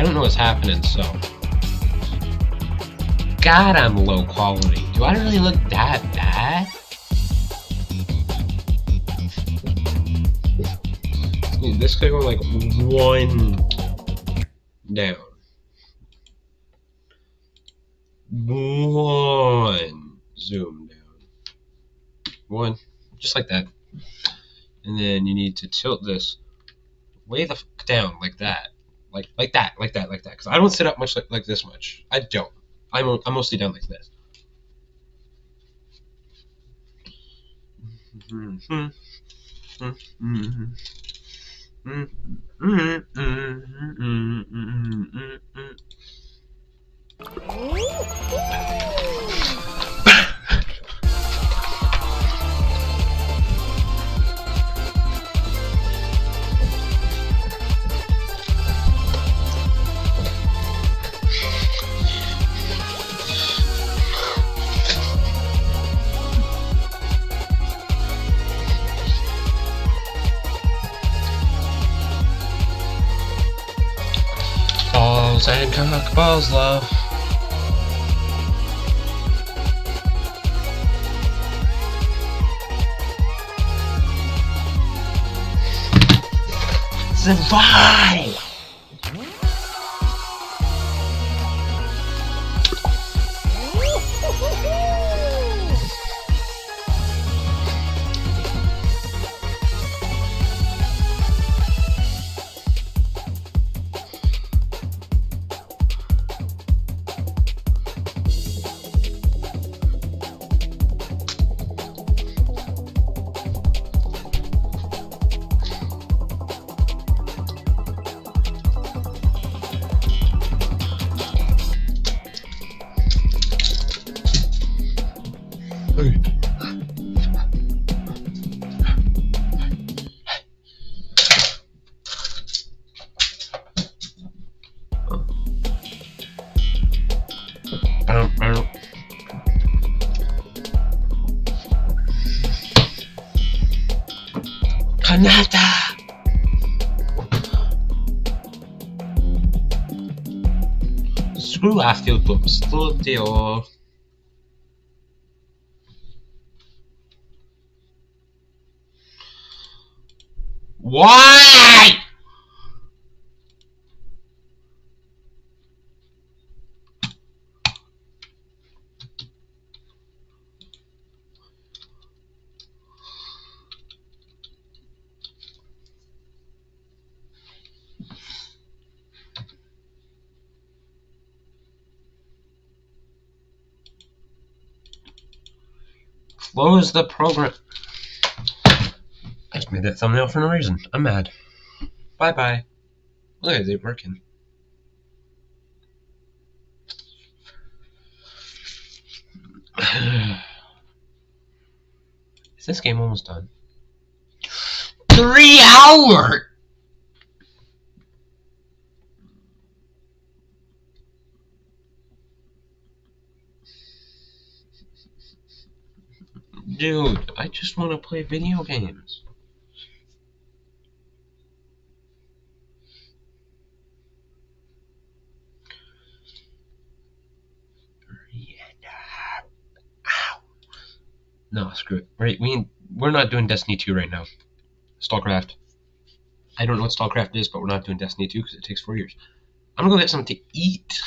don't know what's happening, so. God, I'm low quality. Do I really look that bad? This could go like one down. One zoom down. One. Just like that. And then you need to tilt this way the fuck down like that. Like that. Because I don't sit up much like this much. I don't. I'm mostly down like this. Balls and cockballs, love. Survive! Kanata! Screw Affield, but still deal. Why? Close the program. I just made that thumbnail for no reason. I'm mad. Bye bye. Look at it working. Is this game almost done? 3 hours! Dude, I just want to play video games. Ow. No, screw it. Right, we're not doing Destiny 2 right now. Starcraft. I don't know what Starcraft is, but we're not doing Destiny 2 because it takes 4 years. I'm gonna go get something to eat.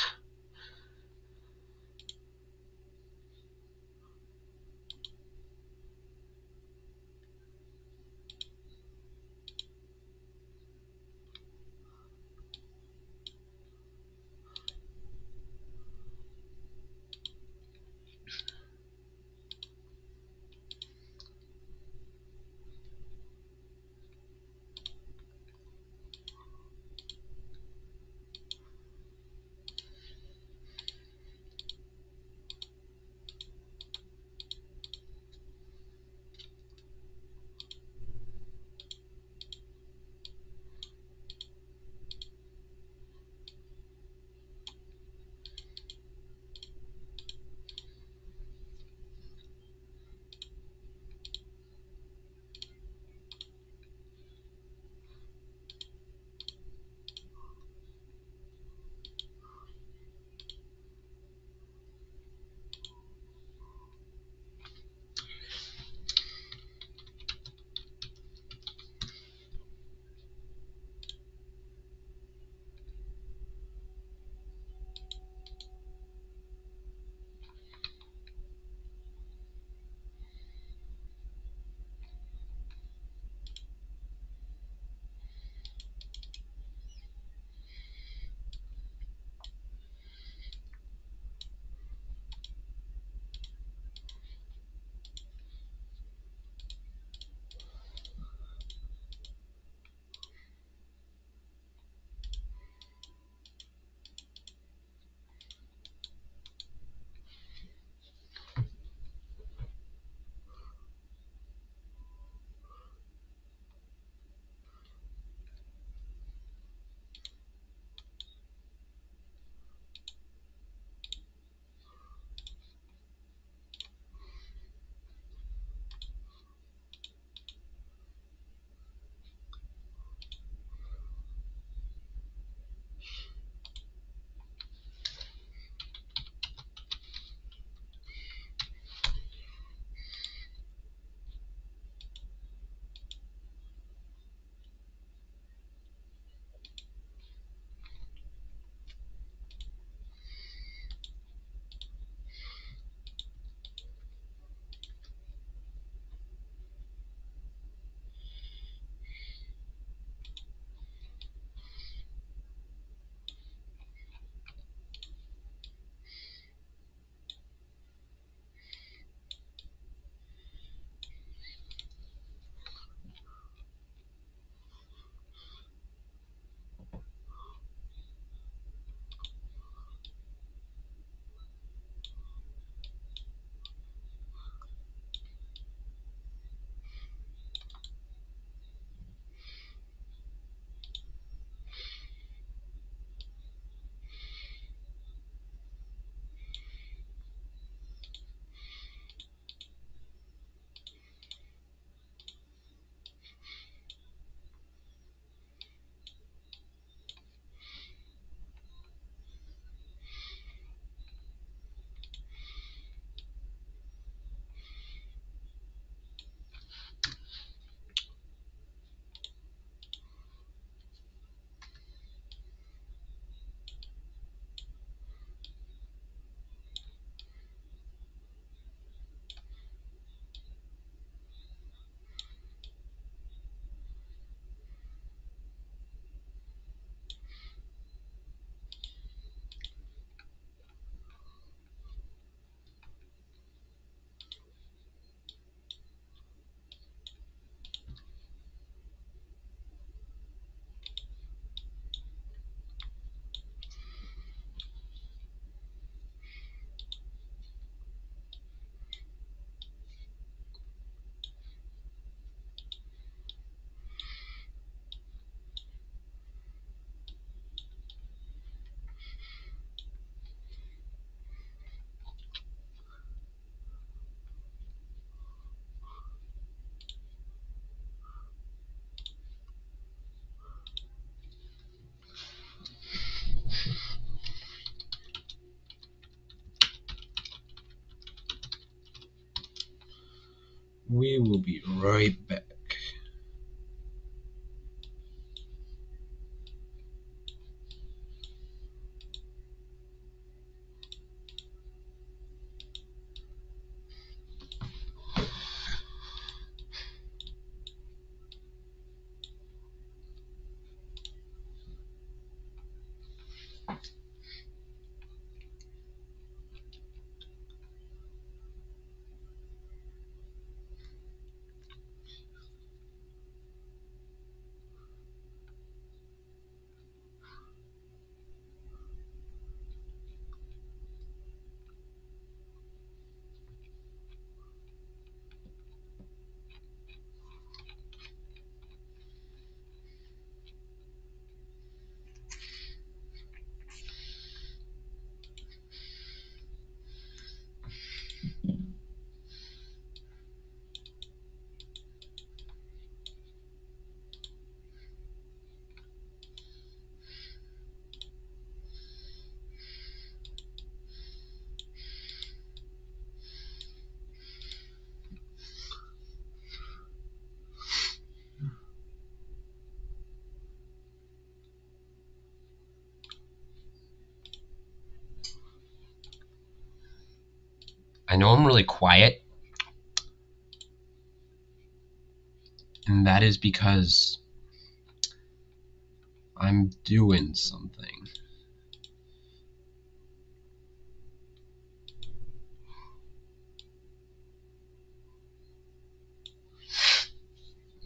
We will be right back. I know I'm really quiet, and that is because I'm doing something.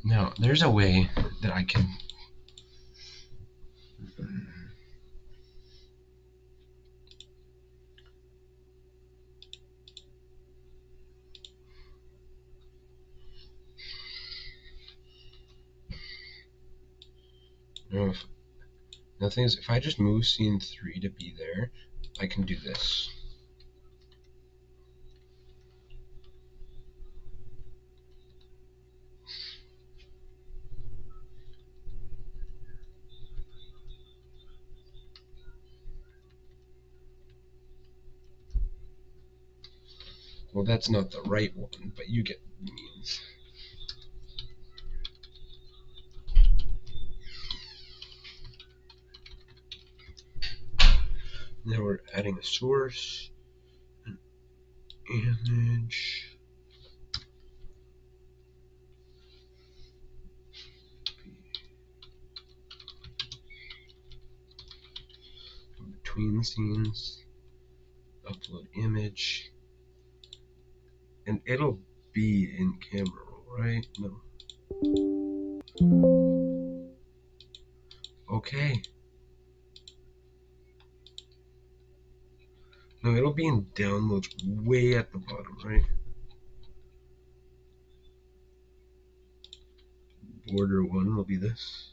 Now, there's a way that I can. Now, the thing is, if I just move scene 3 to be there, I can do this. Well, that's not the right one, but you get what it means. Now we're adding a source, an image, between scenes, upload image, and it'll be in camera roll, right? No. Okay. No, it'll be in downloads way at the bottom, right? Border 1 will be this.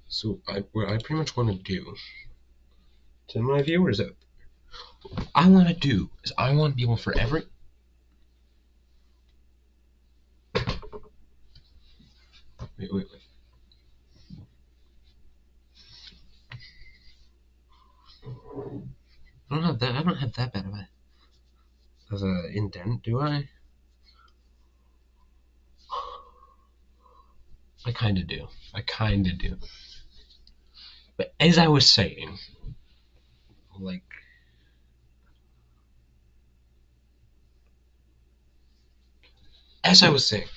So what I pretty much want to do to my viewers, I want to do is I want to be able for every. Wait. I don't have that. I don't have that bad of a indent, do I? I kind of do. I kind of do. But as I was saying, like, as I was saying,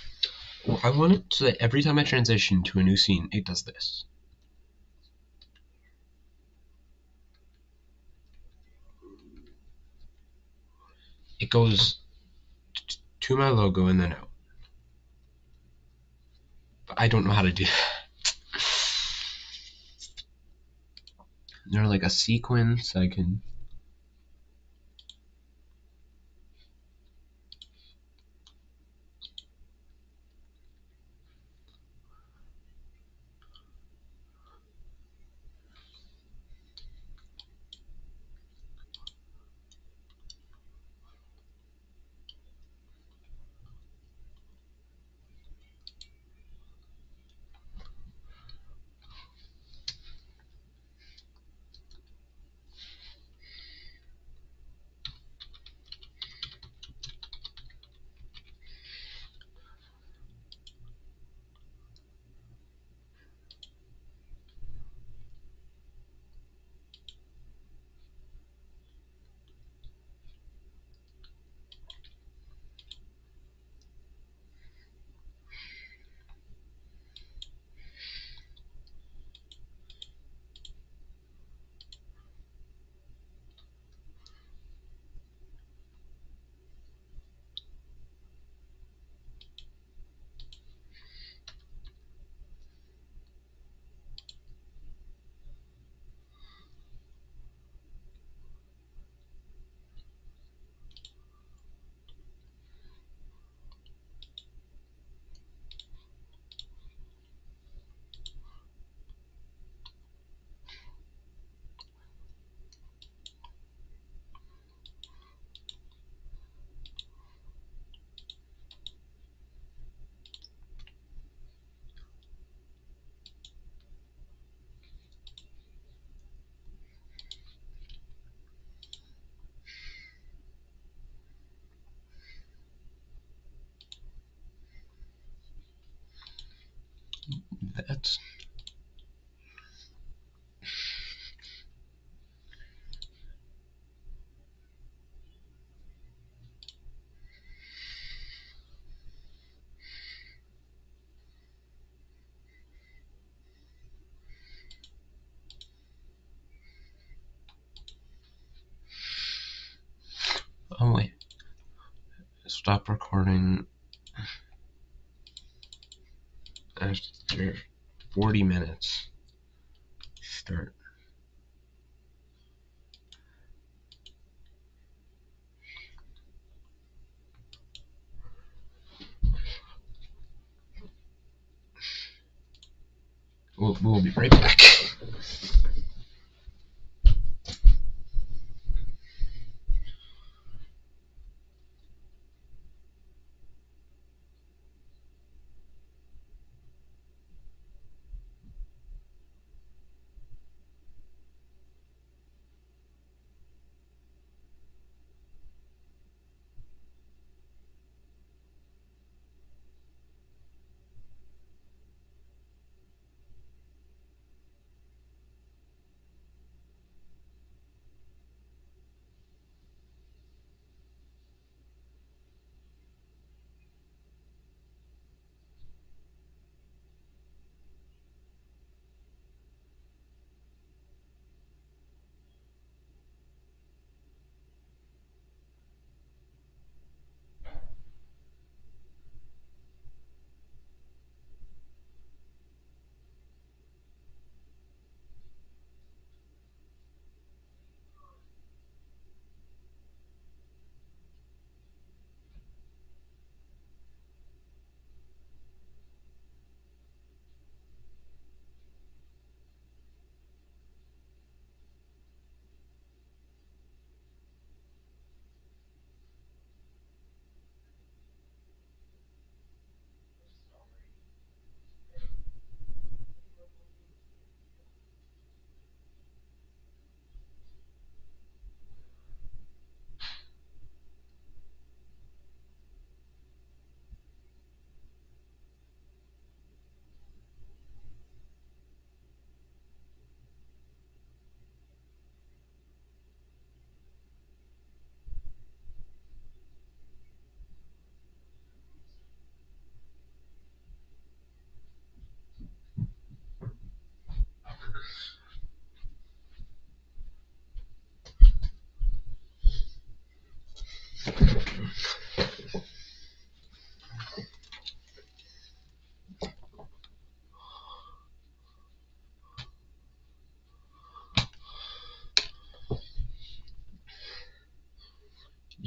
I want it so that every time I transition to a new scene, it does this. It goes to my logo and then out. But I don't know how to do that. There's like a sequence I can. That's. Oh, wait. Stop recording after 40 minutes. Start. We'll be right back.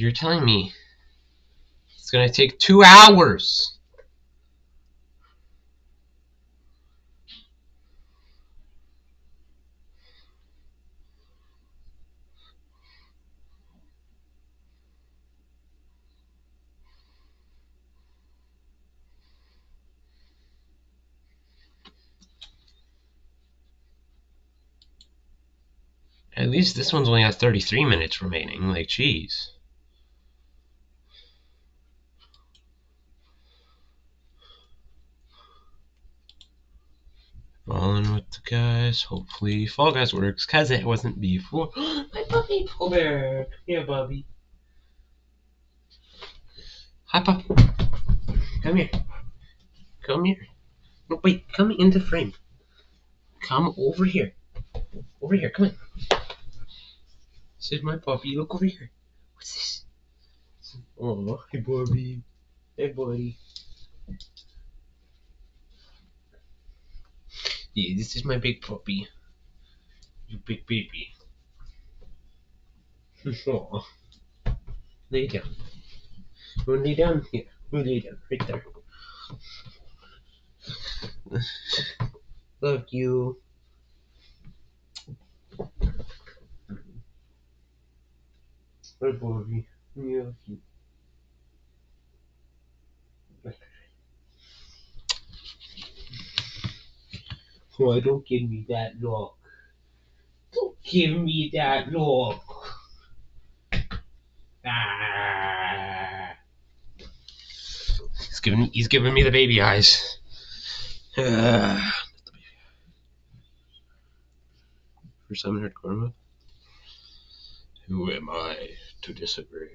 You're telling me it's gonna take 2 hours? At least this one's only got 33 minutes remaining. Like, jeez. Fallin with the guys. Hopefully Fall Guys works, because it wasn't before. My puppy Pillberg. Here, Bubby. Hi, puppy. Come here. Come here. No, wait. Come into frame. Come over here. Over here. Come on. This is my puppy. Look over here. What's this? Oh, hey, Bobby. Hey, buddy. Yeah, this is my big puppy. You big baby. Oh. Lay down. You want to lay down? Here. You lay down. Right there. Love you. Hey, Bobby. Love you. Why don't give me that look? Don't give me that look. Ah. He's giving me the baby eyes. First time I heard Korma. Who am I to disagree?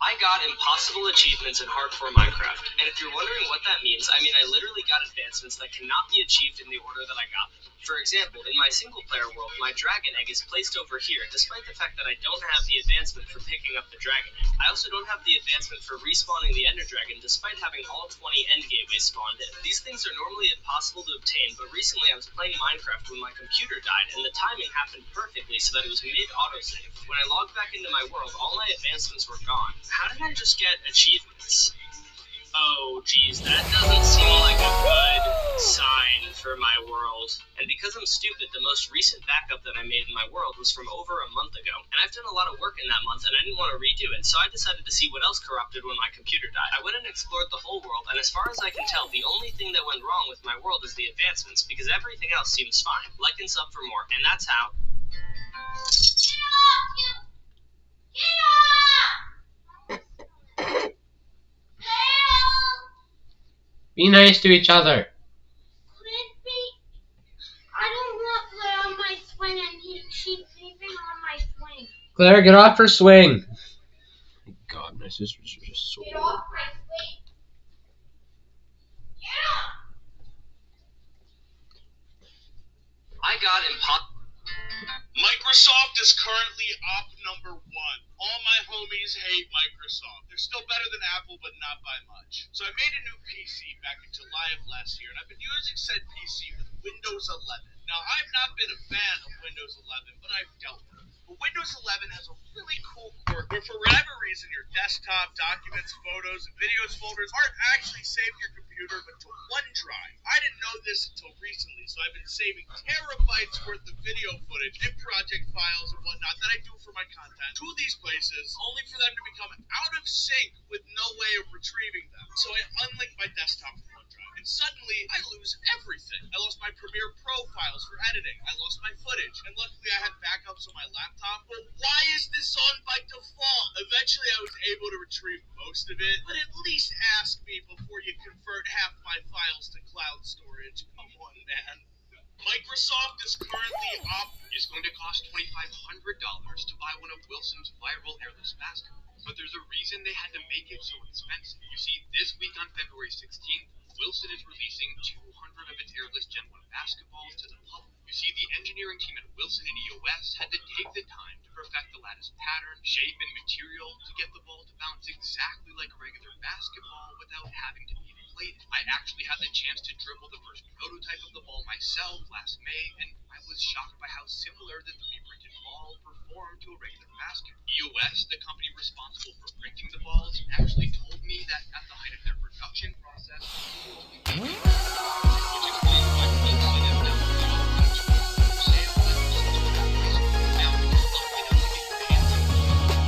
I got impossible achievements in hardcore Minecraft, and if you're wondering what that means, I mean I literally got advancements that cannot be achieved in the order that I got them. For example, in my single-player world, my dragon egg is placed over here, despite the fact that I don't have the advancement for picking up the dragon egg. I also don't have the advancement for respawning the ender dragon, despite having all 20 end gateways spawned in. These things are normally impossible to obtain, but recently I was playing Minecraft when my computer died, and the timing happened perfectly so that it was mid-autosave. When I logged back into my world, all my advancements were gone. How did I just get achievements? Oh, geez, that doesn't seem like a good sign for my world. And because I'm stupid, the most recent backup that I made in my world was from over a month ago. And I've done a lot of work in that month, and I didn't want to redo it, so I decided to see what else corrupted when my computer died. I went and explored the whole world, and as far as I can tell, the only thing that went wrong with my world is the advancements, because everything else seems fine. Like and sub for more, and that's how... Be nice to each other. I don't want Claire on my swing, and she's sleeping on my swing. Claire, get off her swing. God, my sisters are just so. Get off my swing. Yeah. I got impossible. Microsoft is currently op #1. All my homies hate Microsoft. They're still better than Apple, but not by much. So I made a new PC back in July of last year, and I've been using said PC with Windows 11. Now, I've not been a fan of Windows 11, but I've dealt with it. But Windows 11 has a really cool quirk where, for whatever reason, your desktop, documents, photos, and videos folders aren't actually saved to your computer, but to OneDrive. I didn't know this until recently, so I've been saving terabytes worth of video footage and project files and whatnot that I do for my content to these places, only for them to become out of sync with no way of retrieving them. So I unlink my desktop from OneDrive, and suddenly I lose everything. I lost my Premiere Pro files for editing. I lost my footage, and luckily I had backups on my laptop. But why is this on by default? Eventually I was able to retrieve most of it, but at least ask me before you convert half my files to cloud storage. Come on, man. Microsoft is currently up. It's going to cost $2,500 to buy one of Wilson's viral airless basketballs. But there's a reason they had to make it so expensive. You see, this week on February 16th, Wilson is releasing 200 of its airless Gen 1 basketballs to the public. You see, the engineering team at Wilson and EOS had to take the time to perfect the lattice pattern, shape, and material to get the ball to bounce exactly like a regular basketball without having to be inflated. I actually had the chance to dribble the first prototype of the ball myself last May, and I was shocked by how similar the 3D-printed ball performed to a regular basket. EOS, the company responsible for printing the balls, actually told me that at the height of their production process, which explains why Wilson is now for sale at $600. Now, it's not enough to get your hands on the ball.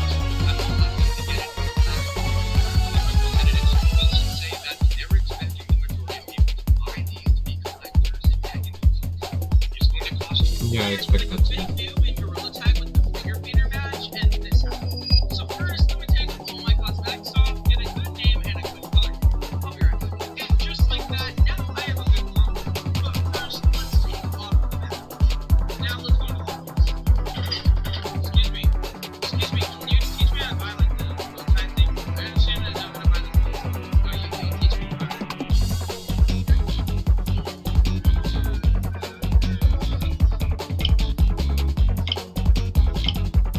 That's all left to get it from the representatives of Wilson say that they're expecting the majority of people to buy these to be collectors and tag enthusiasts. It's going to cost you. Yeah, I expect that too. New in Gorilla Tag with the finger painter badge and this happens. So first, let me take all my cosmetics off, get a good name and a good color. I'll be right back. And just like that, now I have a good color. But first, let's take off the mask. Now let's go to the rules. Excuse me. Can you teach me how to buy like the tag thing? I understand that I know how to buy the clothes. Oh, you can teach me how to buy it.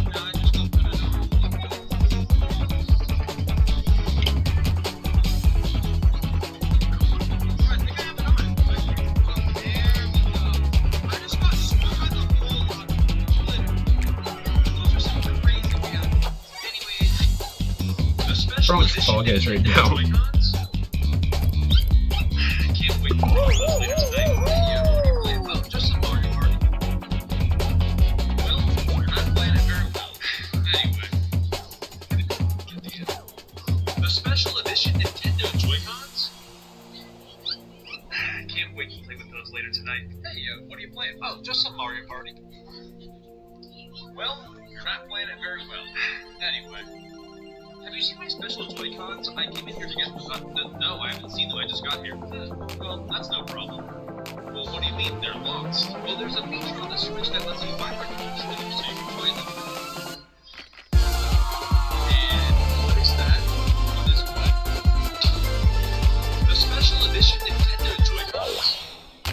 No, I just go put it on. I think I have it on. Oh, there we go. I just got sprung with a whole lot of glitter. Those are some crazy reactions. Anyways, the special Bro, it's edition Fall Guys right Nintendo now. Joy-Cons. I can't wait to play those later tonight. Yeah, what are you playing? Oh, just some Mario Party. Well, you're not playing it very well. Anyway, the special edition Nintendo Joy-Cons. I can't wait to play with those later tonight. Hey, what are you playing? Oh, just some Mario Party. Well, you're not playing it very well. Anyway, have you seen my special Joy-Cons? I came in here to get no, I haven't seen them. I just got here. Well, that's no problem. Well, what do you mean they're lost? Well, there's a feature on the Switch that lets you find your controllers so you can play them. And what is that? What is what? The special edition Nintendo Joy-Cons. I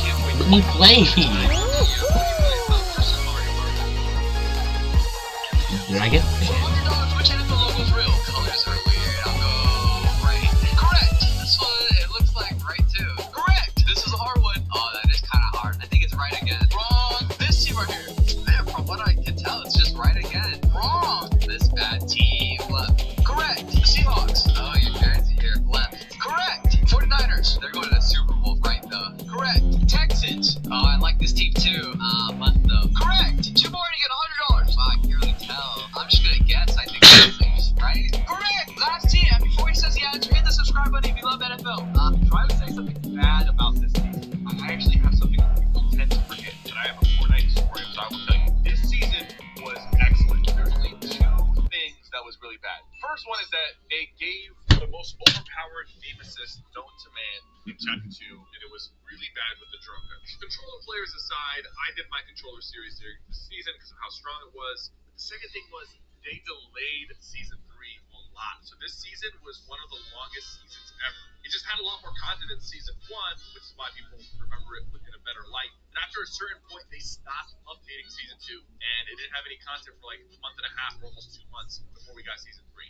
can't wait to What are you playing? What are you playing? Oh, just some Mario Party. Dragon? $400 Switch and the logo's real. Colors are weird. I'll go right. Correct. This one, it looks like right too. Correct. This is a hard one. Oh, that is kind of hard. I think it's right again. Wrong. This team right here. Man, from what I can tell, it's just right again. Wrong. This bad team left. Correct. The Seahawks. Oh, your fancy here. Left. Correct. 49ers. They're going to the Super Bowl, right though. Correct. Texans. Oh, I like this team too. But though. Correct. 2 more to get $100. Wow, I can't really tell. I'm just gonna guess. I think that's right. Correct. Last team. Before he says the answer, hit the subscribe button if you love NFL. Try to say something bad about this season. I actually have something that people tend to forget, but I have a Fortnite story, so I will tell you. This season was excellent. There's only 2 things that was really bad. First one is that they gave the most overpowered aim assist known to man in Chapter 2, and it was really bad with the drone gun. Controller players aside, I did my controller series during the season because of how strong it was. The second thing was they delayed Season 3 a lot. So this season was one of the longest seasons ever. It just had a lot more content than Season 1, which is why people remember it in a better light. And after a certain point, they stopped updating Season 2, and it didn't have any content for like a month and a half or almost 2 months before we got Season 3.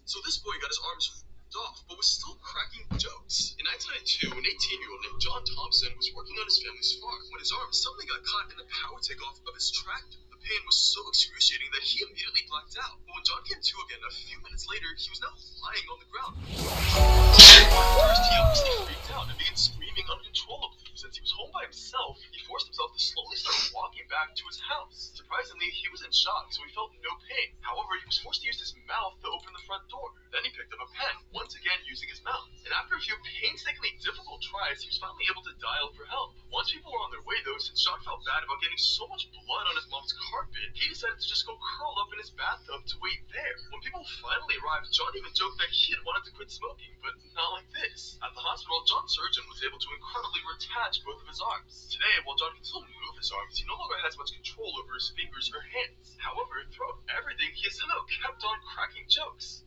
So this boy got his arms off, but was still cracking jokes. In 1992, an 18-year-old named John Thompson was working on his family's farm when his arm suddenly got caught in the power takeoff of his tractor. The pain was so excruciating that he immediately blacked out. But when John came to again, a few minutes later, he was now lying on the ground. First, he obviously freaked out and began screaming uncontrollably. Since he was home by himself, he forced himself to slowly start walking back to his house. Surprisingly, he was in shock, so he felt no pain. However, he was forced to use his mouth to open the front door. Then he picked up a pen, once again using his smell. And after a few painstakingly difficult tries, he was finally able to dial for help. Once people were on their way, though, since John felt bad about getting so much blood on his mom's carpet, he decided to just go curl up in his bathtub to wait there. When people finally arrived, John even joked that he had wanted to quit smoking, but not like this. At the hospital, John's surgeon was able to incredibly reattach both of his arms. Today, while John can still move his arms, he no longer has much control over his fingers or hands. However, throughout everything, he still kept on cracking jokes.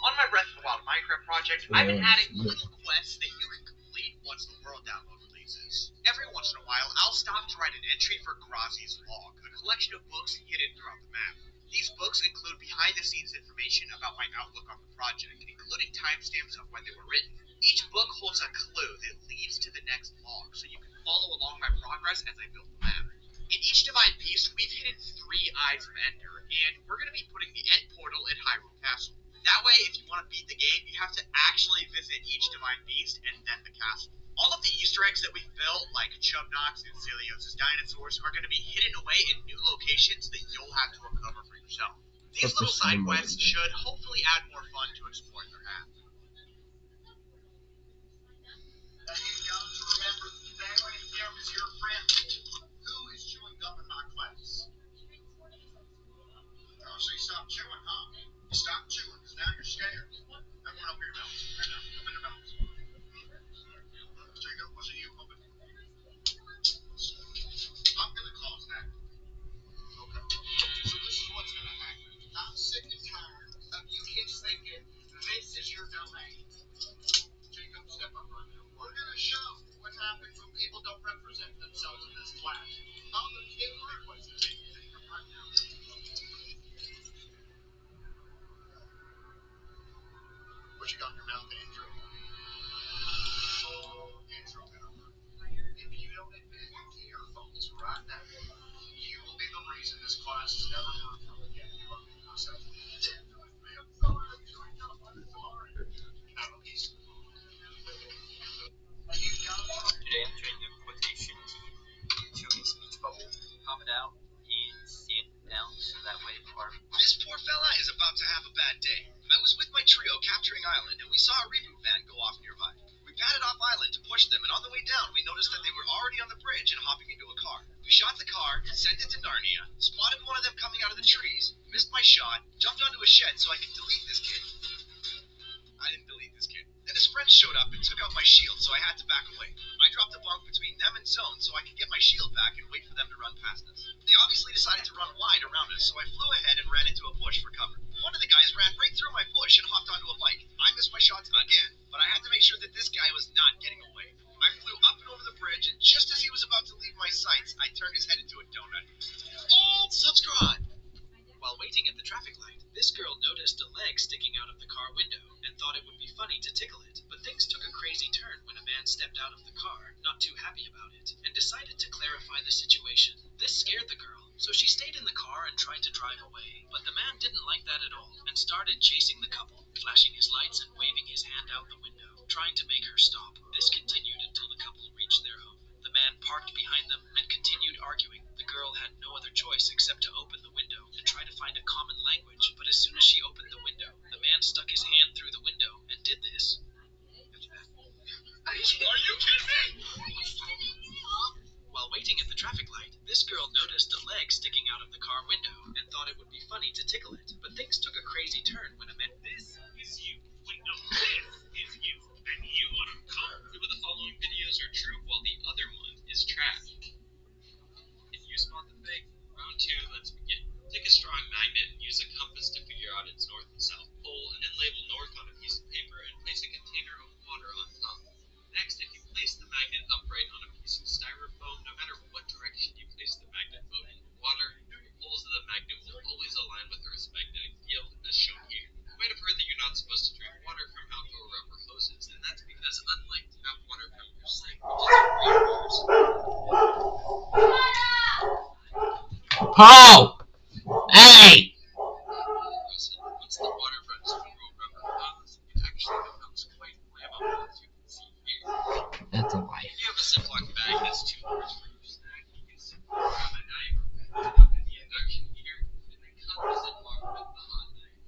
On my Breath of the Wild Minecraft project, I've been adding little quests that you can complete once the world download releases. Every once in a while, I'll stop to write an entry for Grazi's Log, a collection of books hidden throughout the map. These books include behind-the-scenes information about my outlook on the project, including timestamps of when they were written. Each book holds a clue that leads to the next log, so you can follow along my progress as I build the map. In each Divine Beast, we've hidden 3 Eyes of Ender, and we're going to be putting the end portal in Hyrule Castle. That way, if you want to beat the game, you have to actually visit each Divine Beast and then the castle. All of the Easter eggs that we've built, like Chubnox and Celios' dinosaurs, are going to be hidden away in new locations that you'll have to uncover for yourself. These little side quests should hopefully add more fun to exploring their path. You've got to remember, family and him is your friend. Who is chewing gum in my class? Oh, so you stopped chewing, huh? Stop chewing, because now you're scared. I'm going up your mouth. Right now. Open your mouth. Jacob, was it you? Open. I'm going to cause that. Okay. So this is what's going to happen. I'm sick and tired of you kids thinking this is your domain. Jacob, step up right now. We're going to show what happens when people don't represent themselves in this class. I'm the kid representing Jacob right now. What you got in your mouth, Andrew? Andrew, if you don't admit to your faults right now, you will be the reason this class is never going to come again. You are being myself. I'm sorry. I'm sorry. Have a piece. Today I'm doing the quotation key to a speech bubble. Pop it out and stand down so that way This poor fella is about to have a bad day. I was with my trio capturing Island and we saw a reboot van go off nearby. We padded off Island to push them, and on the way down, we noticed that they were already on the bridge and hopping into a car. We shot the car, sent it to Narnia, spotted one of them coming out of the trees, missed my shot, jumped onto a shed so I could delete this kid. I didn't delete this kid. Then his friends showed up and took out my shield, so I had to back away. I dropped a bunk between them and Zone so I could get my shield back and wait for them to run past us. They obviously decided to run wide around us, so I flew ahead and ran into a bush for cover. One of the guys ran right through my bush and hopped onto a bike. I missed my shots again, but I had to make sure that this guy was not getting away. I flew up and over the bridge, and just as he was about to leave my sights, I turned his head into a donut. Oh, subscribe! While waiting at the traffic light, this girl noticed a leg sticking out of the car window and thought it would be funny to tickle it. But things took a crazy turn when a man stepped out of the car, not too happy about it, and decided to clarify the situation. This scared the girl, so she stayed in the car and tried to drive away. But the man didn't like that at all and started chasing the couple, flashing his lights and waving his hand out the window, trying to make her stop. This continued until the couple reached their home. The man parked behind them and continued arguing. The girl had no other choice except to open the window and try to find a common language, but as soon as she opened the window, the man stuck his hand through the window and did this. Are you kidding me? While waiting at the traffic light, this girl noticed a leg sticking out of the car window and thought it would be funny to tickle it, but things took a crazy turn when a man... This is you. Wait, no, this is you. And you want to come? Two of the following videos are true, while the other one is trash. If you spot the fake, round 2, let's begin. Take a strong magnet and use a compass to figure out its north and south pole, and then label north on a piece of paper and place a container of water on top. Next, if you place the magnet upright on a piece of styrofoam, no matter what direction you place the magnet out in the water, the poles of the magnet will always align with Earth's magnetic field, as shown here. You might have heard that you're not supposed to drink water from outdoor rubber hoses, and that's because unlike tap water from your sink, which is Paul! Hey! once the water runs through a rubber hose, it actually becomes quite flammable, as you can see here. That's a lie. If you have a Ziploc bag that's too large for your snack, you can simply grab a knife, put it up in the induction heater, and then cut the Ziploc with the hot knife.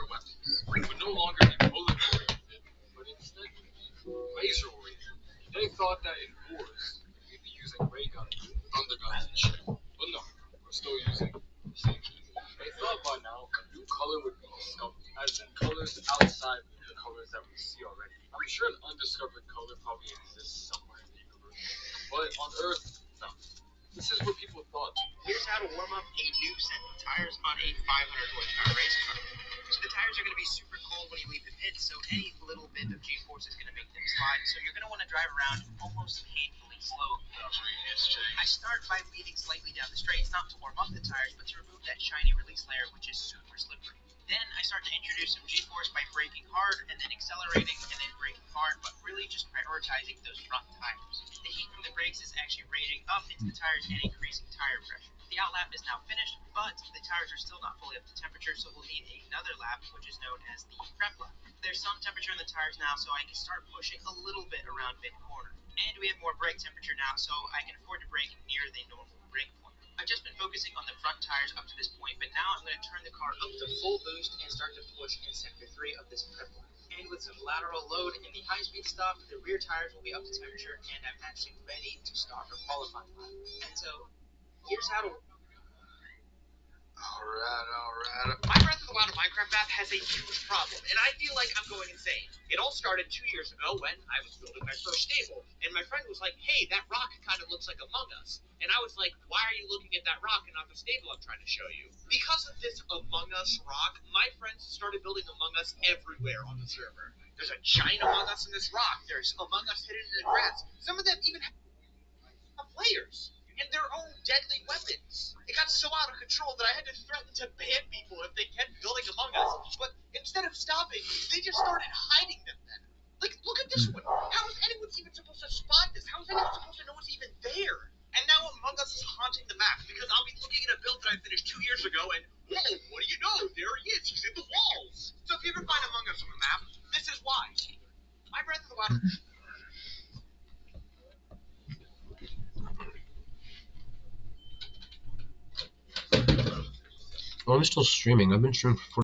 fire weapons would no longer be bullet-oriented, but instead would be laser-oriented. They thought that in wars, we'd be using ray guns, thunderguns, and shit. But no, we're still using the same shit. They thought by now a new color would be discovered, as in colors outside the colors that we see already. I'm sure an undiscovered color probably exists somewhere in the universe, but on Earth, no. This is what people thought. Here's how to warm up a new set of tires on a 500 horsepower race car. So the tires are going to be super cold when you leave the pit, so any little bit of G-force is going to make them slide, so you're going to want to drive around almost painfully slow. I start by weaving slightly down the straights, not to warm up the tires, but to remove that shiny release layer, which is super slippery. Then I start to introduce some G-force by braking hard, and then accelerating, and then braking hard, but really just prioritizing those front tires. The heat from the brakes is actually radiating up into the tires and increasing tire pressure. The out lap is now finished, but the tires are still not fully up to temperature, so we'll need another lap, which is known as the prep lap. There's some temperature in the tires now, so I can start pushing a little bit around mid-corner. And we have more brake temperature now, so I can afford to brake near the normal brake point. I've just been focusing on the front tires up to this point, but now I'm going to turn the car up to full boost and start to push in sector 3 of this prep lap. And with some lateral load in the high-speed stuff, the rear tires will be up to temperature, and I'm actually ready to start our qualifying lap. And so, here's how to... Alright. My Breath of the Wild Minecraft map has a huge problem, and I feel like I'm going insane. It all started 2 years ago when I was building my first stable, and my friend was like, hey, that rock kind of looks like Among Us. And I was like, why are you looking at that rock and not the stable I'm trying to show you? Because of this Among Us rock, my friends started building Among Us everywhere on the server. There's a giant Among Us in this rock. There's Among Us hidden in the grass. Some of them even have players and their own deadly weapons. It got so out of control that I had to threaten to ban people if they kept building Among Us. But instead of stopping, they just started hiding them then. Like, look at this one. How is anyone even supposed to spot this? How is anyone supposed to know it's even there? And now Among Us is haunting the map because I'll be looking at a build that I finished 2 years ago and, whoa, what do you know? There he is. He's in the walls. So if you ever find Among Us on the map, this is why. My Breath of the Wild... Oh, I'm still streaming. I've been streaming for